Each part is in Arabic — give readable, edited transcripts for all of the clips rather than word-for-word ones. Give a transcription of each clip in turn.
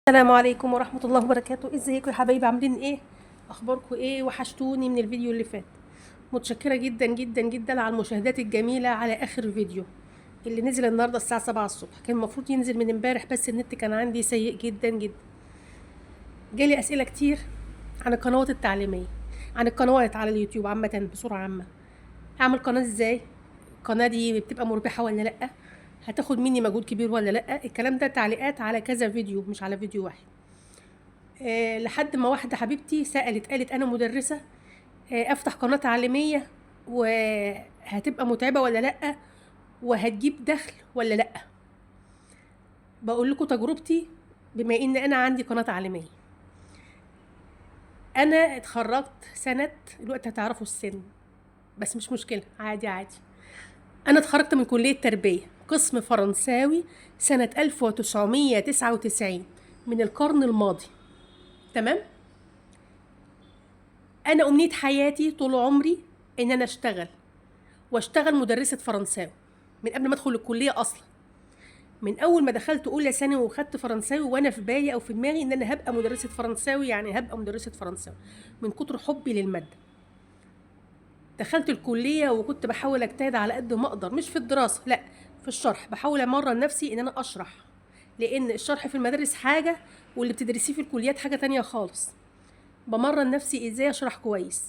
السلام عليكم ورحمة الله وبركاته. ازيكم يا حبايبي؟ عاملين ايه؟ اخباركم ايه؟ وحشتوني من الفيديو اللي فات. متشكرة جدا جدا جدا على المشاهدات الجميلة على اخر فيديو اللي نزل النهاردة الساعة 7 الصبح. كان المفروض ينزل من امبارح بس النت كان عندي سيء جدا جدا. جالي اسئلة كتير عن القنوات التعليمية، عن القنوات على اليوتيوب عامة بصورة عامة. اعمل قناة ازاي؟ القناة دي بتبقى مربحة ولا لأ؟ هتاخد مني مجهود كبير ولا لأ؟ الكلام ده تعليقات على كذا فيديو مش على فيديو واحد. لحد ما واحدة حبيبتي سألت قالت أنا مدرسة، أفتح قناة تعليمية وهتبقى متعبة ولا لأ، وهتجيب دخل ولا لأ. بقول لكم تجربتي بما إن أنا عندي قناة تعليمية. أنا اتخرجت سنة، الوقت هتعرفوا السن بس مش مشكلة، عادي عادي. أنا اتخرجت من كلية تربية قسم فرنساوي سنة 1999 من القرن الماضي. تمام؟ أنا أمنية حياتي طول عمري إن أنا واشتغل مدرسة فرنساوي من قبل ما ادخل الكلية اصلا. من اول ما دخلت اولى ثانوي وخدت فرنساوي وانا في بالي او في دماغي ان انا هبقى مدرسة فرنساوي، يعني هبقى مدرسة فرنساوي من كتر حبي للمادة. دخلت الكلية وكنت بحاول اجتهد على قد ما اقدر، مش في الدراسة لا، في الشرح. بحاول امرن نفسي ان انا اشرح، لان الشرح في المدارس حاجة واللي بتدرسيه في الكليات حاجة تانية خالص. بمرن نفسي ازاي اشرح كويس.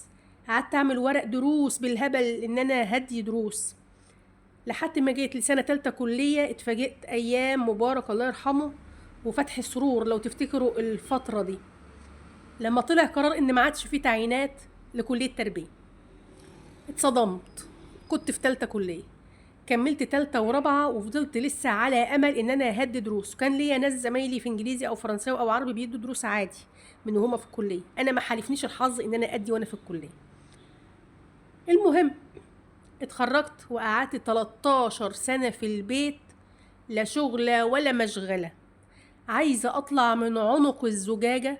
قعدت اعمل ورق دروس بالهبل ان انا هدي دروس، لحد ما جيت لسنة تالتة كلية اتفاجئت أيام مبارك الله يرحمه وفتحي سرور، لو تفتكروا الفترة دي، لما طلع قرار إن ما عادش فيه تعيينات لكلية تربية. اتصدمت. كنت في تالتة كلية، كملت تالتة ورابعة وفضلت لسه على أمل إن أنا هدي دروس. كان ليا ناس زمايلي في إنجليزي أو فرنساوي أو عربي بيدوا دروس عادي من هما في الكلية. أنا ما حالفنيش الحظ إن أنا أدي وأنا في الكلية. المهم اتخرجت وقعدت 13 سنة في البيت، لا شغلة ولا مشغلة. عايزة أطلع من عنق الزجاجة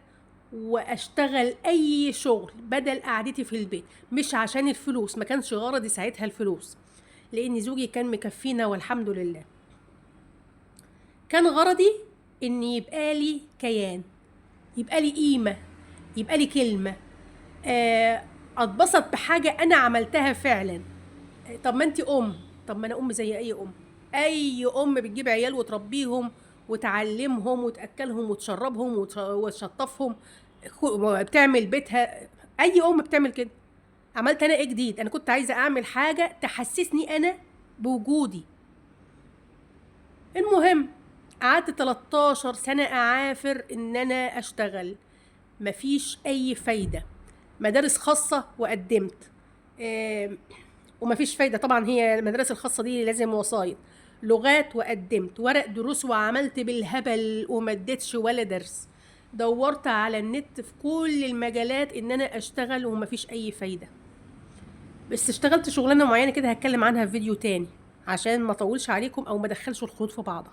وأشتغل أي شغل بدل قعدتي في البيت. مش عشان الفلوس، ما كانش غرضي ساعتها الفلوس، لأن زوجي كان مكفينا والحمد لله. كان غرضي إن يبقى لي كيان، يبقى لي قيمة، يبقى لي كلمة، أتبسط بحاجة أنا عملتها فعلا. طب ما انت طب ما انا زي اي اي بتجيب عيال وتربيهم وتعلمهم وتاكلهم وتشربهم وتشطفهم، بتعمل بيتها. اي بتعمل كده. عملت انا ايه جديد؟ انا كنت عايزه اعمل حاجه تحسسني انا بوجودي. المهم قعدت 13 سنه اعافر ان انا اشتغل، مفيش اي فايده. مدارس خاصه وقدمت، ومفيش فايدة طبعا. هي المدارس الخاصة دي لازم وسايط، لغات، وقدمت ورق دروس وعملت بالهبل وما اديتش ولا درس. دورت على النت في كل المجالات ان انا اشتغل ومفيش اي فايدة. بس اشتغلت شغلانة معينة كده هتكلم عنها في فيديو تاني عشان ما اطولش عليكم او ما ادخلش الخيوط في بعضها.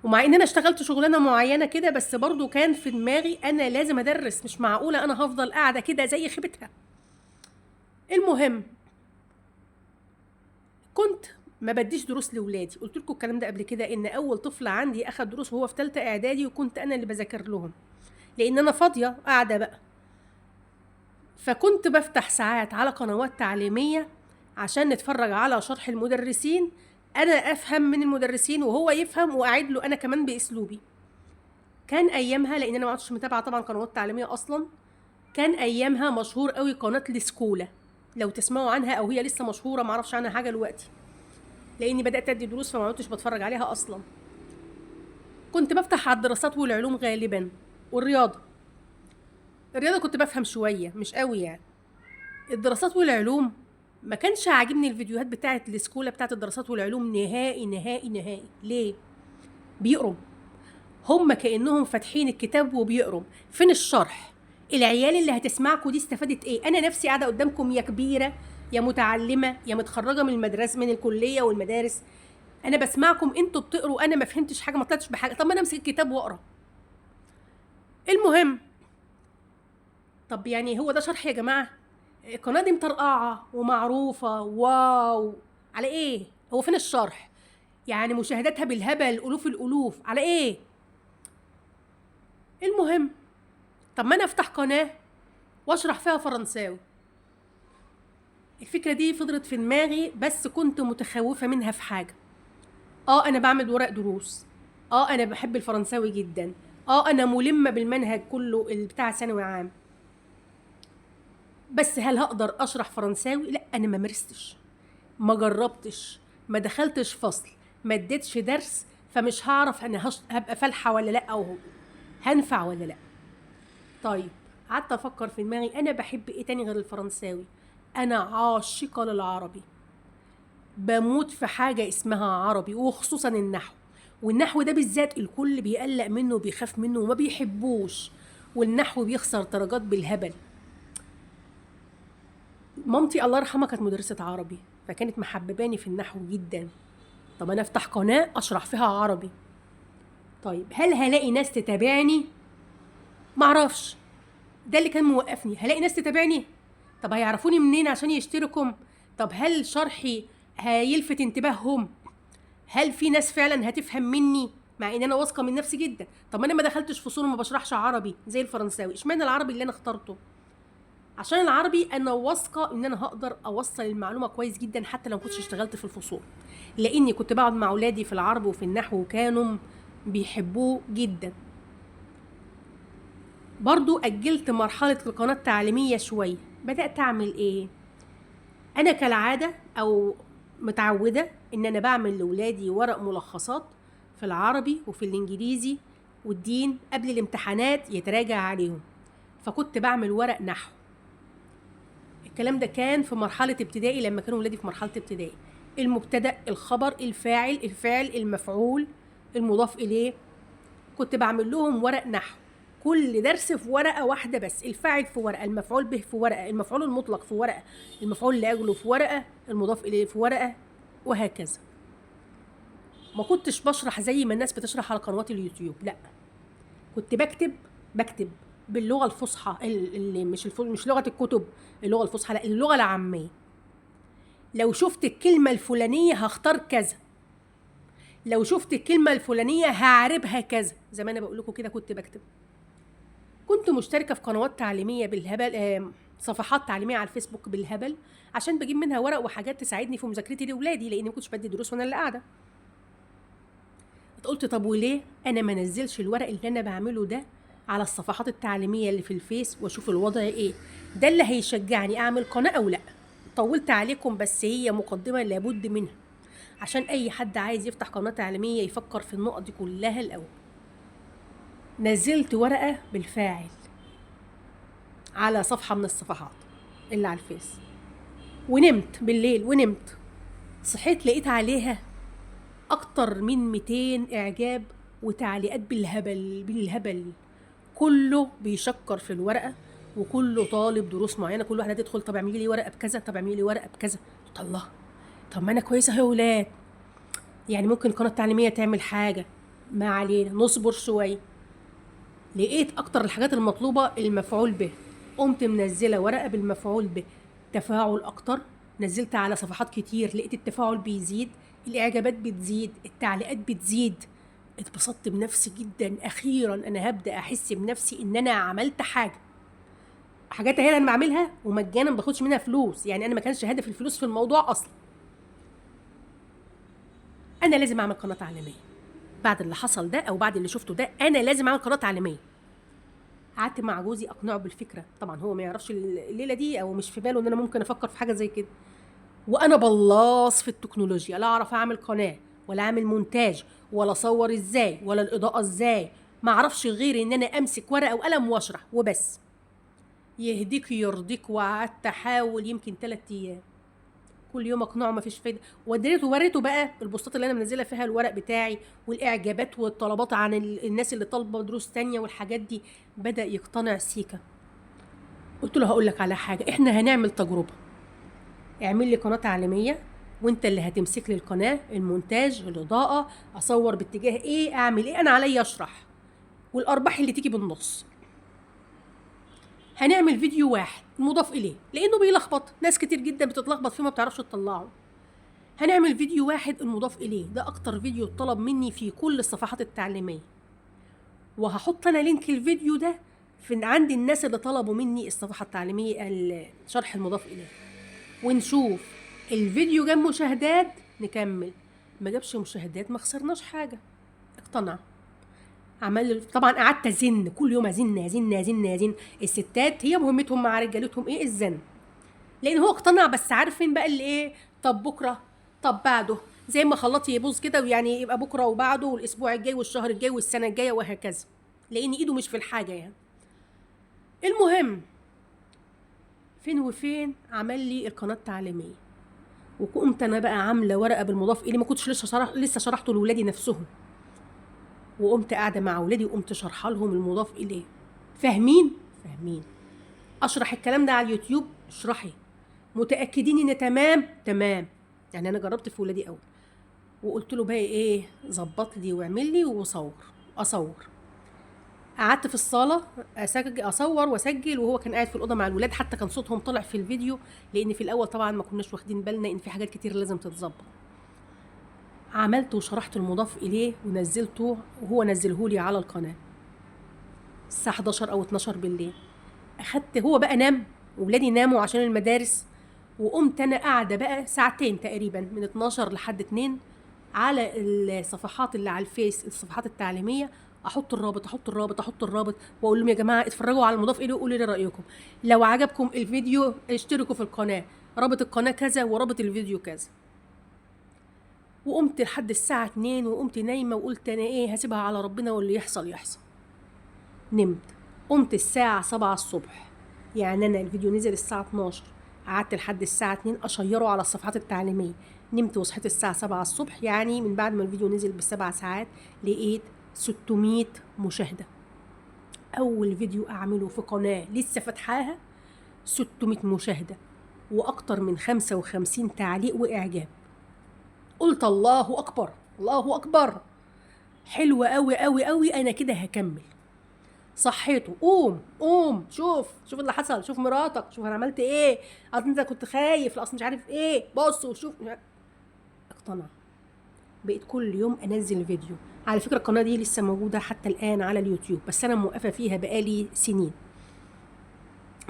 ومع ان انا اشتغلت شغلانة معينة كده بس برضو كان في دماغي انا لازم ادرس، مش معقولة انا هفضل قاعدة كده زي خيبتها. المهم كنت ما بديش دروس لاولادي. قلت لكم الكلام ده قبل كده، ان اول طفل عندي اخد دروس وهو في ثالثه اعدادي، وكنت انا اللي بذاكر لهم لان انا فاضيه قاعده بقى. فكنت بفتح ساعات على قنوات تعليميه عشان نتفرج على شرح المدرسين، انا افهم من المدرسين وهو يفهم، واعيد له انا كمان باسلوبي. كان ايامها، لان انا ما عدتش متابعه طبعا قنوات تعليميه اصلا، كان ايامها مشهور قوي قناه السكولا، لو تسمعوا عنها، او هي لسه مشهوره ما اعرفش عنها حاجه دلوقتي لاني بدات ادي دروس فما عدتش بتفرج عليها اصلا. كنت بفتح على الدراسات والعلوم غالبا والرياضه. الرياضه كنت بفهم شويه مش قوي يعني. الدراسات والعلوم ما كانش عاجبني الفيديوهات بتاعه السكولا بتاعه الدراسات والعلوم نهائي نهائي نهائي. ليه؟ بيقروا، هم كانهم فاتحين الكتاب وبيقروا. فين الشرح؟ العيال اللي هتسمعكم دي استفادت ايه؟ انا نفسي قاعده قدامكم يا كبيره يا متعلمه يا متخرجه من المدرسه من الكليه والمدارس، انا بسمعكم انتوا بتقروا، انا ما فهمتش حاجه، ما طلعتش بحاجه. طب ما انا امسك الكتاب واقرا. المهم، طب يعني هو ده شرح يا جماعه؟ القناه دي مطرقعه ومعروفه، واو، على ايه؟ هو فين الشرح؟ يعني مشاهداتها بالهبل، الوف الالوف، على ايه؟ المهم، طب ما انا افتح قناه واشرح فيها فرنساوي. الفكره دي فضلت في دماغي، بس كنت متخوفه منها في حاجه. انا بعمل ورق دروس، انا بحب الفرنساوي جدا، انا ملمه بالمنهج كله بتاع ثانوي عام، بس هل هقدر اشرح فرنساوي؟ لا، انا ما مارستش، ما جربتش، ما دخلتش فصل، ما اديتش درس، فمش هعرف انا هبقى فالحه ولا لا، او هنفع ولا لا. طيب، قعدت افكر في دماغي انا بحب ايه تاني غير الفرنساوي. انا عاشقه للعربي، بموت في حاجه اسمها عربي، وخصوصا النحو. والنحو ده بالذات الكل بيقلق منه وبيخاف منه وما بيحبوش، والنحو بيخسر درجات بالهبل. مامتي الله يرحمها كانت مدرسه عربي، فكانت محبباني في النحو جدا. طب انا افتح قناه اشرح فيها عربي، طيب هل هلاقي ناس تتابعني؟ معرفش، ده اللي كان موقفني. هلاقي ناس تتابعني؟ طب هيعرفوني منين عشان يشتركوا؟ طب هل شرحي هيلفت انتباههم؟ هل في ناس فعلا هتفهم مني مع ان انا واثقه من نفسي جدا؟ طب انا ما دخلتش فصول وما بشرحش عربي زي الفرنساوي، اشمعنى العربي اللي انا اخترته؟ عشان العربي انا واثقه ان انا هقدر اوصل المعلومه كويس جدا حتى لو كنتش اشتغلت في الفصول، لاني كنت بقعد مع اولادي في العرب وفي النحو وكانوا بيحبوه جدا. برضو اجلت مرحله القناه التعليميه شويه. بدات اعمل ايه؟ انا كالعاده او متعوده ان انا بعمل لاولادي ورق ملخصات في العربي وفي الانجليزي والدين قبل الامتحانات يتراجع عليهم، فكنت بعمل ورق نحو. الكلام ده كان في مرحله ابتدائي، لما كانوا ولادي في مرحله ابتدائي. المبتدا، الخبر، الفعل، المفعول، المضاف اليه، كنت بعمل لهم ورق نحو. كل درس في ورقه واحده بس، الفاعل في ورقه، المفعول به في ورقه، المفعول المطلق في ورقه، المفعول لاجله في ورقه، المضاف اليه في ورقه، وهكذا. ما كنتش بشرح زي ما الناس بتشرح على قنوات اليوتيوب، لا، كنت بكتب باللغه الفصحى، اللي مش لغه الكتب، اللغه الفصحى، لا، اللغه العاميه. لو شفت الكلمه الفلانيه هختار كذا، لو شفت الكلمه الفلانيه هعربها كذا، زي ما انا بقول لكم كده كنت بكتب. كنت مشتركه في قنوات تعليميه بالهبل، صفحات تعليميه على الفيسبوك بالهبل، عشان بجيب منها ورق وحاجات تساعدني في مذاكرتي لاولادي، لاني ما كنتش بدي دروس وانا اللي قاعده. قلت طب وليه انا ما انزلش الورق اللي انا بعمله ده على الصفحات التعليميه اللي في الفيس واشوف الوضع ايه؟ ده اللي هيشجعني اعمل قناه او لا. طولت عليكم، بس هي مقدمه لابد منها عشان اي حد عايز يفتح قناه تعليميه يفكر في النقط دي كلها الاول. نزلت ورقه بالفاعل على صفحه من الصفحات اللي على الفيس، ونمت بالليل، ونمت صحيت لقيت عليها اكتر من 200 اعجاب وتعليقات بالهبل. كله بيشكر في الورقه، وكله طالب دروس معينه. كل واحده تدخل طب اعملي لي ورقه بكذا، طب اعملي لي ورقه بكذا. الله، طب ما انا كويسه اهي يا ولاد، يعني ممكن القناه التعليميه تعمل حاجه، ما علينا نصبر شويه. لقيت اكتر الحاجات المطلوبه المفعول به، قمت منزله ورقه بالمفعول به، تفاعل اكتر. نزلت على صفحات كتير، لقيت التفاعل بيزيد، الاعجابات بتزيد، التعليقات بتزيد. اتبسطت بنفسي جدا، اخيرا انا هبدا احس بنفسي ان انا عملت حاجات اهي انا بعملها ومجانا ما باخدش منها فلوس، يعني انا ما كانش هدف الفلوس في الموضوع اصلا. انا لازم اعمل قناه تعليميه بعد اللي حصل ده، او بعد اللي شفته ده انا لازم اعمل قناه تعليميه. قعدت مع جوزي اقنعه بالفكره، طبعا هو ما يعرفش الليله دي او مش في باله ان انا ممكن افكر في حاجه زي كده. وانا بلاص في التكنولوجيا، لا اعرف اعمل قناه ولا اعمل مونتاج ولا اصور ازاي ولا الاضاءه ازاي، ما اعرفش غير ان انا امسك ورقه وقلم واشرح وبس. يهديك يرضيك، وقعدت احاول يمكن 3 ايام كل يوم اقنعه مفيش فايده. وريته بقى البوستات اللي انا منزله فيها الورق بتاعي والاعجابات والطلبات عن الناس اللي طالبه دروس تانية والحاجات دي. بدا يقتنع سيكا. قلت له هقول لك على حاجه، احنا هنعمل تجربه، اعمل لي قناه تعليميه وانت اللي هتمسك لي القناه، المونتاج، الاضاءه، اصور باتجاه ايه، اعمل ايه، انا عليا اشرح، والارباح اللي تيجي بالنص. هنعمل فيديو واحد مضاف اليه لانه بيلخبط ناس كتير جدا، بتتلخبط فيه ما بتعرفش تطلعه. هنعمل فيديو واحد المضاف اليه، ده اكتر فيديو اتطلب مني في كل الصفحات التعليميه. وهحط انا لينك الفيديو ده في عند الناس اللي طلبوا مني الصفحه التعليميه الشرح المضاف اليه، ونشوف الفيديو جاب مشاهدات نكمل، ما جابش مشاهدات ما خسرناش حاجه. اقتنع. طبعا قعدت ازن كل يوم، ازن. الستات هي مهمتهم مع رجالتهم ايه؟ الزن. لان هو اقتنع، بس عارف فين بقى اللي ايه؟ طب بكره، طب بعده، زي ما خلطي يبوظ كده، ويعني يبقى بكره وبعده والاسبوع الجاي والشهر الجاي والسنه الجايه وهكذا، لان ايده مش في الحاجه يعني. المهم فين وفين عمل لي القناه التعليميه، وقمت انا بقى عامله ورقه بالمضاف اليه، ما كنتش لسه شرحته لاولادي نفسهم، وقمت قاعده مع اولادي وقمت شرحه لهم المضاف اليه. فاهمين؟ اشرح الكلام ده على اليوتيوب، اشرحي. متاكدين ان تمام. يعني انا جربت في ولادي قوي، وقلت له بقى ايه، ظبط لي واعمل لي اصور. قعدت في الصاله اصور واسجل، وهو كان قاعد في الاوضه مع الولاد، حتى كان صوتهم طلع في الفيديو، لان في الاول طبعا ما كناش واخدين بالنا ان في حاجات كتير لازم تتظبط. عملت وشرحت المضاف اليه ونزلته، وهو نزله لي على القناه الساعه 11 او 12 بالليل. هو بقى نام، وولادي ناموا عشان المدارس، وقمت انا قاعده بقى ساعتين تقريبا من 12 لحد 2 على الصفحات اللي على الفيس، الصفحات التعليميه، احط الرابط واقول لهم يا جماعه اتفرجوا على المضاف اليه وقولوا لي رايكم. لو عجبكم الفيديو اشتركوا في القناه، رابط القناه كذا ورابط الفيديو كذا. وقمت لحد الساعه 2 وقمت نايمه، وقلت انا ايه، هسيبها على ربنا واللي يحصل يحصل. نمت. قمت الساعه 7 الصبح، يعني انا الفيديو نزل الساعه 12، قعدت لحد الساعه 2 اشيره على الصفحات التعليميه. نمت وصحيت الساعه 7 الصبح، يعني من بعد ما الفيديو نزل ب7 ساعات لقيت 600 مشاهده. اول فيديو اعمله في قناه لسه فاتحاها، 600 مشاهده واكتر من 55 تعليق واعجاب. قلت الله اكبر، حلوه قوي، انا كده هكمل. صحيته، قوم شوف اللي حصل، شوف مراتك، شوف انا عملت ايه، اصل انت كنت خايف، اصل مش عارف ايه، بص وشوف. اقتنع. بقيت كل يوم انزل فيديو. على فكره القناه دي لسه موجوده حتى الان على اليوتيوب، بس انا موقفه فيها بقالي سنين،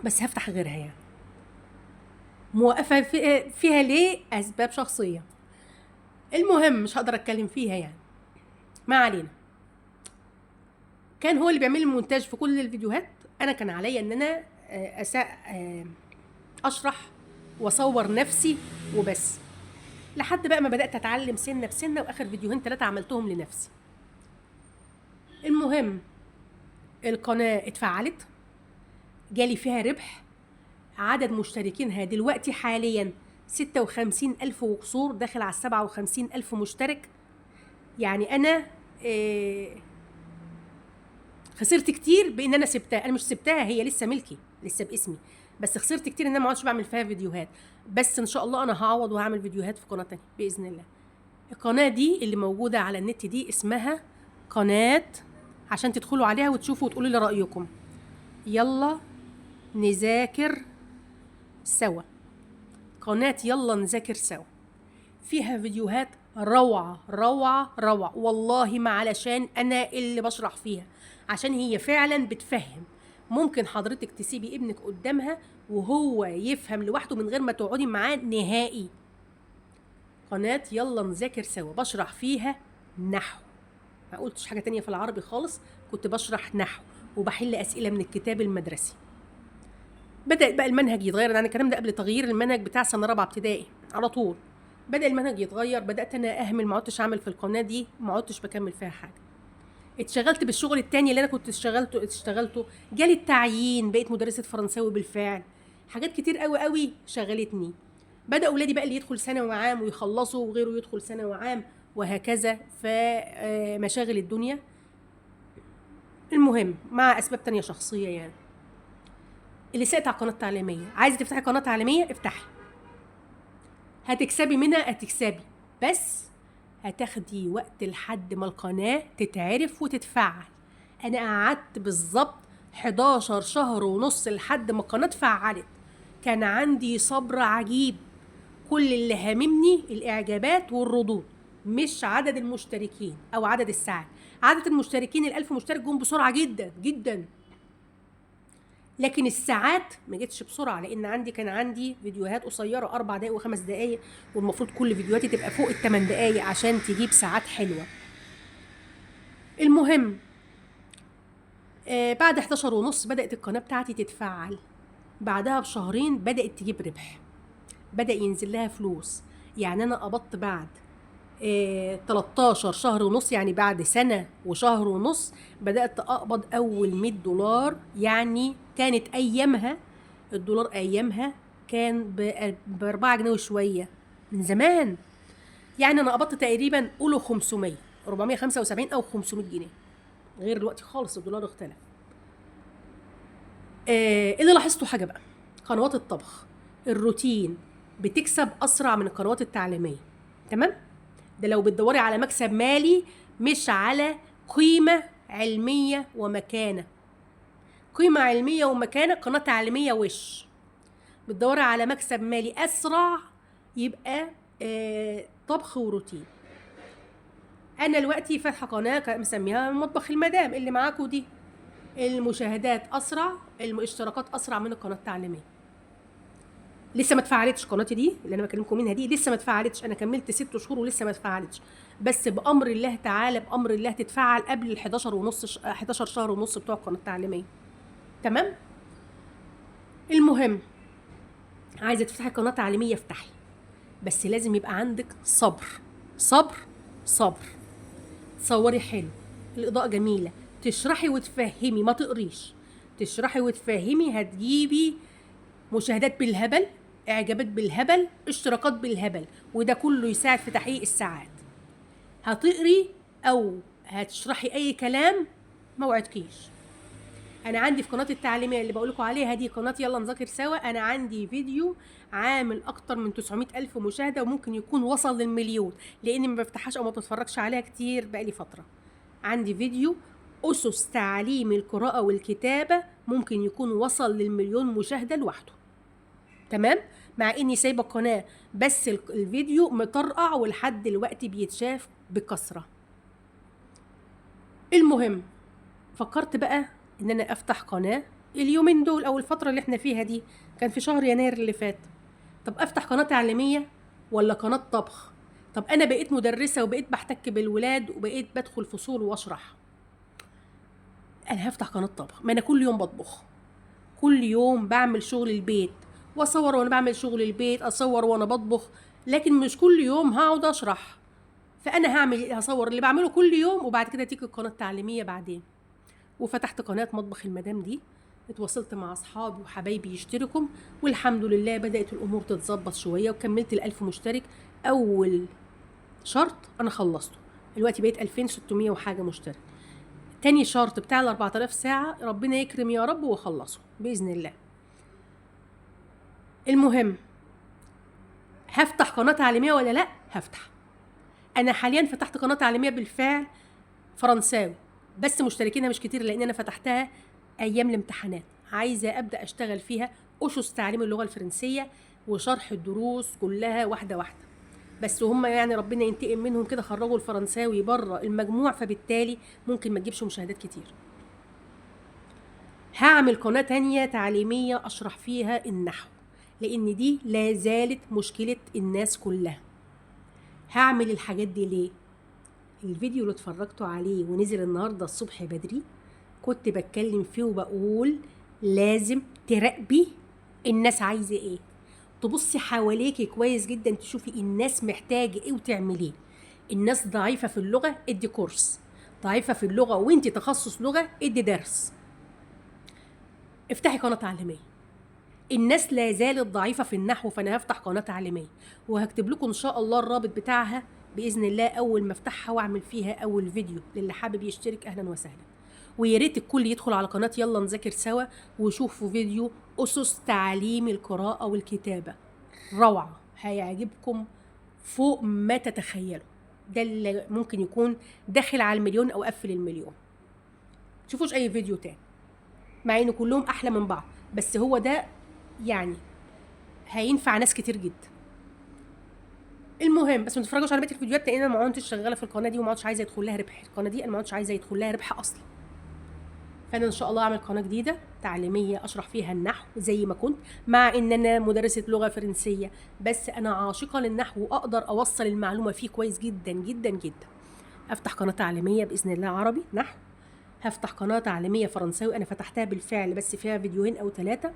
بس هفتح غيرها يعني. موقفه فيها ليه؟ اسباب شخصيه، المهم مش هقدر اتكلم فيها يعني، ما علينا. كان هو اللي بيعمل المونتاج في كل الفيديوهات، انا كان عليا ان انا اشرح واصور نفسي وبس، لحد بقى ما بدات اتعلم سنه بسنه، واخر فيديوهين 3 عملتهم لنفسي. المهم القناه اتفعلت، جالي فيها ربح، عدد مشتركينها دلوقتي حاليا 56,000 وكسور، داخل على 57,000 مشترك. يعني انا خسرت كتير بان انا سبتها، انا مش سبتها، هي لسه ملكي، لسه باسمي، بس خسرت كتير ان انا ما عادش بعمل فيها فيديوهات. بس ان شاء الله انا هعوض وهعمل فيديوهات في قناه تانية باذن الله. القناه دي اللي موجوده على النت دي اسمها قناه، عشان تدخلوا عليها وتشوفوا وتقولوا لي رايكم. يلا نذاكر سوا، قناه يلا نذاكر سوا، فيها فيديوهات روعه والله، ما علشان انا اللي بشرح فيها، عشان هي فعلا بتفهم. ممكن حضرتك تسيبي ابنك قدامها وهو يفهم لوحده من غير ما تقعدي معاه نهائي. قناة يلا نذاكر سوا، بشرح فيها نحو، ما قلتش حاجة تانية في العربي خالص، كنت بشرح نحو وبحل أسئلة من الكتاب المدرسي. بدأ بقى المنهج يتغير، يعني الكلام ده قبل تغيير المنهج بتاع سنة 4 ابتدائي على طول. بدأ المنهج يتغير، بدأت أنا أهمل، ما عدتش أعمل في القناة دي، ما عدتش بكمل فيها حاجة. اتشغلت بالشغل التاني اللي أنا كنت اشتغلته، جالي التعيين، بقيت مدرسة فرنساوي بالفعل، حاجات كتير قوي شغلتني. بدأ أولادي بقى اللي يدخل ثانوي عام ويخلصوا، وغيره يدخل ثانوي عام، وهكذا، فمشاغل الدنيا. المهم مع أسباب تانية شخصية يعني. اللي سقط على القناة التعليمية، عايزة تفتحي قناة تعليمية افتحي، هتكسبي منها، هتكسبي، بس هتاخدي وقت لحد ما القناة تتعرف وتتفعل. أنا قعدت بالظبط 11 شهر ونص لحد ما القناة اتفعلت، كان عندي صبر عجيب. كل اللي هاممني الإعجابات والردود، مش عدد المشتركين أو عدد الساعات، عدد المشتركين ال1000 مشترك جم بسرعه جدا جدا، لكن الساعات ما جتش بسرعه، لان كان عندي فيديوهات قصيره 4 دقائق و5 دقائق، والمفروض كل فيديوهاتي تبقى فوق ال8 دقائق عشان تجيب ساعات حلوه. المهم بعد 11:30 بدات القناه بتاعتي تتفعل، بعدها بشهرين بدات تجيب ربح، بدا ينزل لها فلوس. يعني انا قبضت بعد 13 شهر ونص، يعني بعد سنة وشهر ونص بدأت أقبض أول $100. يعني كانت أيامها الدولار أيامها كان ب4 جنيه وشوية من زمان. يعني أنا قبضت تقريبا قولوا 475 أو 500 جنيه، غير دلوقتي خالص الدولار اختلف. اللي لاحظته حاجة بقى، قنوات الطبخ الروتين بتكسب أسرع من القنوات التعليمية. تمام؟ ده لو بتدوري على مكسب مالي مش على قيمة علمية ومكانة. قيمة علمية ومكانة قناة تعليمية وش بتدوري على مكسب مالي أسرع، يبقى طبخ وروتين. أنا دلوقتي فاتحة قناة مسميها مطبخ المدام اللي معاكوا دي، المشاهدات أسرع، الاشتراكات أسرع من القناة التعليمية. لسه ما اتفعلتش قناتي دي اللي انا بكلمكم منها دي، لسه ما اتفعلتش. انا كملت 6 شهور ولسه ما اتفعلتش، بس بامر الله تعالى بامر الله تتفعل قبل ال 11 شهر ونص بتوع القناه التعليميه. تمام؟ المهم عايزه تفتحي قناه تعليميه افتحي، بس لازم يبقى عندك صبر صبر صبر. تصوري حلو، الاضاءه جميله، تشرحي وتفهمي، ما تقريش، تشرحي وتفهمي، هتجيبي مشاهدات بالهبل، اعجابات بالهبل، اشتراكات بالهبل، وده كله يساعد في تحقيق الساعات. هتقري او هتشرحي اي كلام ما وعدكيش. انا عندي في قناتي التعليميه اللي بقولكوا عليها دي، قناه يلا نذاكر سوا، انا عندي فيديو عامل اكتر من 900,000 مشاهده، وممكن يكون وصل لل1,000,000 لاني ما بفتحهاش او ما بتفرجش عليها كتير بقالي فتره. عندي فيديو اسس تعليم القراءه والكتابه ممكن يكون وصل لل1,000,000 مشاهده لوحده. تمام؟ مع اني سايبه القناه بس الفيديو مطرقع ولحد دلوقتي بيتشاف بكثره. المهم فكرت بقى ان انا افتح قناه اليومين دول او الفتره اللي احنا فيها دي، كان في شهر يناير اللي فات. طب افتح قناه تعليميه ولا قناه طبخ؟ طب انا بقيت مدرسه وبقيت بحتك بالولاد وبقيت بدخل فصول واشرح، انا هفتح قناه طبخ. ما انا كل يوم بطبخ، كل يوم بعمل شغل البيت واصور وانا بعمل شغل البيت، اصور وانا بطبخ، لكن مش كل يوم هقعد اشرح. فانا هصور اللي بعمله كل يوم، وبعد كده تيجي القناه التعليميه بعدين. وفتحت قناه مطبخ المدام دي، اتواصلت مع اصحابي وحبايبي يشتركوا، والحمد لله بدات الامور تتظبط شويه، وكملت ال1000 مشترك. اول شرط انا خلصته، دلوقتي بقيت 2600 وحاجه مشترك. تاني شرط بتاع ال 4000 ساعه ربنا يكرم يا رب واخلصه باذن الله. المهم هفتح قناه تعليميه ولا لا؟ هفتح. انا حاليا فتحت قناه تعليميه بالفعل فرنساوي، بس مشتركينها مش كتير لان انا فتحتها ايام الامتحانات. عايزه ابدا اشتغل فيها اسس تعليم اللغه الفرنسيه وشرح الدروس كلها واحده واحده، بس هم يعني ربنا ينتقم منهم كده، خرجوا الفرنساوي بره المجموع، فبالتالي ممكن ما تجيبش مشاهدات كتير. هعمل قناه تانية تعليميه اشرح فيها النحو، لان دي لا زالت مشكله الناس كلها. هعمل الحاجات دي ليه؟ الفيديو اللي اتفرجتوا عليه ونزل النهارده الصبح بدري كنت بتكلم فيه وبقول لازم تراقبي الناس عايزه ايه، تبصي حواليكي كويس جدا تشوفي الناس محتاجه ايه وتعمليه. الناس ضعيفه في اللغه ادي كورس، ضعيفه في اللغه وانت تخصص لغه ادي درس، افتحي قناه تعليميه. الناس لا زالت ضعيفه في النحو، فانا هفتح قناه تعليميه وهكتب لكم ان شاء الله الرابط بتاعها باذن الله اول ما افتحها واعمل فيها اول فيديو. للي حابب يشترك اهلا وسهلا، ويا ريت الكل يدخل على قناه يلا نذاكر سوا وشوفوا فيديو اسس تعليم القراءه والكتابه، روعه، هيعجبكم فوق ما تتخيلوا. ده اللي ممكن يكون داخل على 1,000,000 او قفل 1,000,000. تشوفوش اي فيديو تاني مع ان كلهم احلى من بعض، بس هو ده يعني هينفع ناس كتير جدا. المهم بس ما تتفرجوش على بقيه الفيديوهات، لان انا ما عدتش شغاله في القناه دي وما عدتش عايزه يدخل لها ربح. القناه دي انا ما عدتش عايزه يدخل لها ربح اصلا. فانا ان شاء الله اعمل قناه جديده تعليميه اشرح فيها النحو زي ما كنت، مع ان انا مدرسه لغه فرنسيه، بس انا عاشقه للنحو واقدر اوصل المعلومه فيه كويس جدا جدا جدا. افتح قناه تعليميه باذن الله عربي نحو، هفتح قناه تعليميه فرنساوي، انا فتحتها بالفعل بس فيها فيديوهين او 3،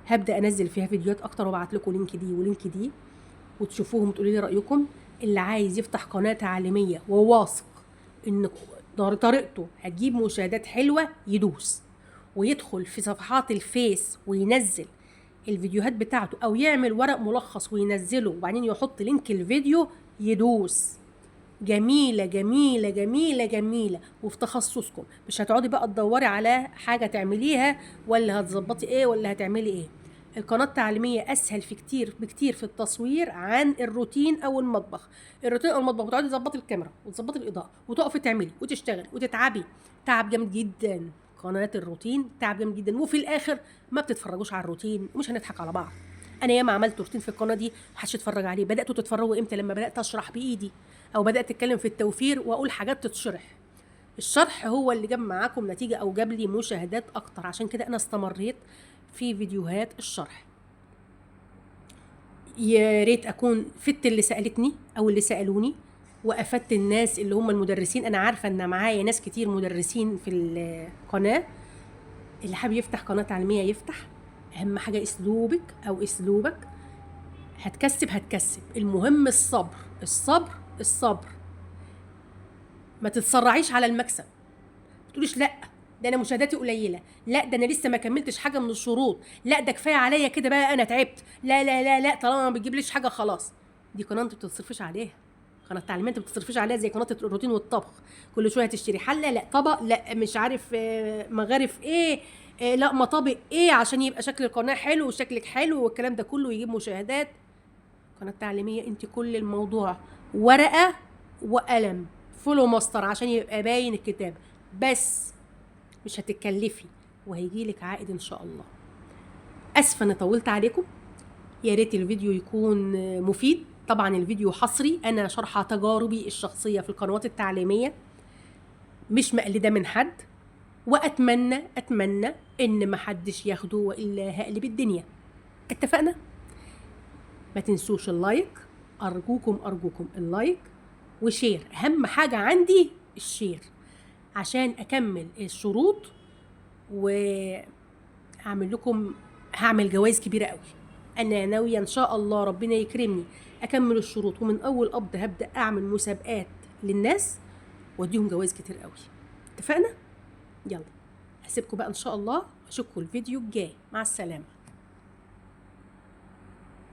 هبدا انزل فيها فيديوهات اكتر وابعت لكم لينك دي ولينك دي وتشوفوهم وتقولوا لي رايكم. اللي عايز يفتح قناه تعليميه وواثق ان طريقته هتجيب مشاهدات حلوه يدوس ويدخل في صفحات الفيس وينزل الفيديوهات بتاعته، او يعمل ورق ملخص وينزله وبعدين يحط لينك الفيديو، يدوس. جميلة جميلة جميلة جميلة، وفي تخصصكم، مش هتقعدي بقى تدوري على حاجة تعمليها ولا هتظبطي ايه ولا هتعملي ايه. القناة التعليمية اسهل في كتير بكتير في التصوير عن الروتين او المطبخ. الروتين او المطبخ بتقعدي تظبطي الكاميرا وتظبطي الاضاءة وتقفي تعملي وتشتغلي وتتعبي تعب جامد جدا. قناة الروتين تعب جامد جدا، وفي الاخر ما بتتفرجوش على الروتين، ومش هنضحك على بعض. انا ياما عملت روتين في القناه دي محدش يتفرج عليه. بداتوا تتفرجوا امتى؟ لما بدات اشرح بايدي، او بدات اتكلم في التوفير واقول حاجات تتشرح. الشرح هو اللي جاب معاكم نتيجه او جاب لي مشاهدات اكتر، عشان كده انا استمريت في فيديوهات الشرح. يا ريت اكون فدت اللي سالتني او اللي سالوني، وافدت الناس اللي هم المدرسين. انا عارفه ان معايا ناس كتير مدرسين في القناه. اللي حابب يفتح قناه تعليميه يفتح، اهم حاجه اسلوبك او اسلوبك. هتكسب. المهم الصبر الصبر الصبر. ما تتسرعيش على المكسب، ما تقوليش لا ده انا مشاهداتي قليله، لا ده انا لسه ما كملتش حاجه من الشروط، لا ده كفايه عليا كده بقى انا تعبت، لا لا لا لا، طالما ما بتجيبليش حاجه خلاص. دي قناه انت بتصرفيش عليها، قناه تعليميه انت بتصرفيش عليها زي قناه الروتين والطبخ. كل شويه تشتري حله، لا طبق، لا مش عارف مغارف ايه، لا مطابق ايه، عشان يبقى شكل القناه حلو وشكلك حلو والكلام ده كله يجيب مشاهدات. قناه تعليميه انت كل الموضوع ورقه وقلم فولو ماستر عشان يبقى باين الكتاب بس، مش هتتكلفي وهيجيلك عائد ان شاء الله. اسفه اني طولت عليكم، يا ريت الفيديو يكون مفيد. طبعا الفيديو حصري، انا شارحه تجاربي الشخصيه في القنوات التعليميه، مش مقلده من حد، واتمنى ان محدش ياخده والا هقلب الدنيا. اتفقنا؟ ما تنسوش اللايك، ارجوكم اللايك وشير. اهم حاجه عندي الشير عشان اكمل الشروط، وهعمل لكم هعمل جوائز كبيره قوي. انا ناويه ان شاء الله ربنا يكرمني اكمل الشروط، ومن اول قبض هبدا اعمل مسابقات للناس واديهم جوائز كتير قوي. اتفقنا؟ يلا هسيبكم بقى ان شاء الله، اشوفكم الفيديو الجاي. مع السلامه.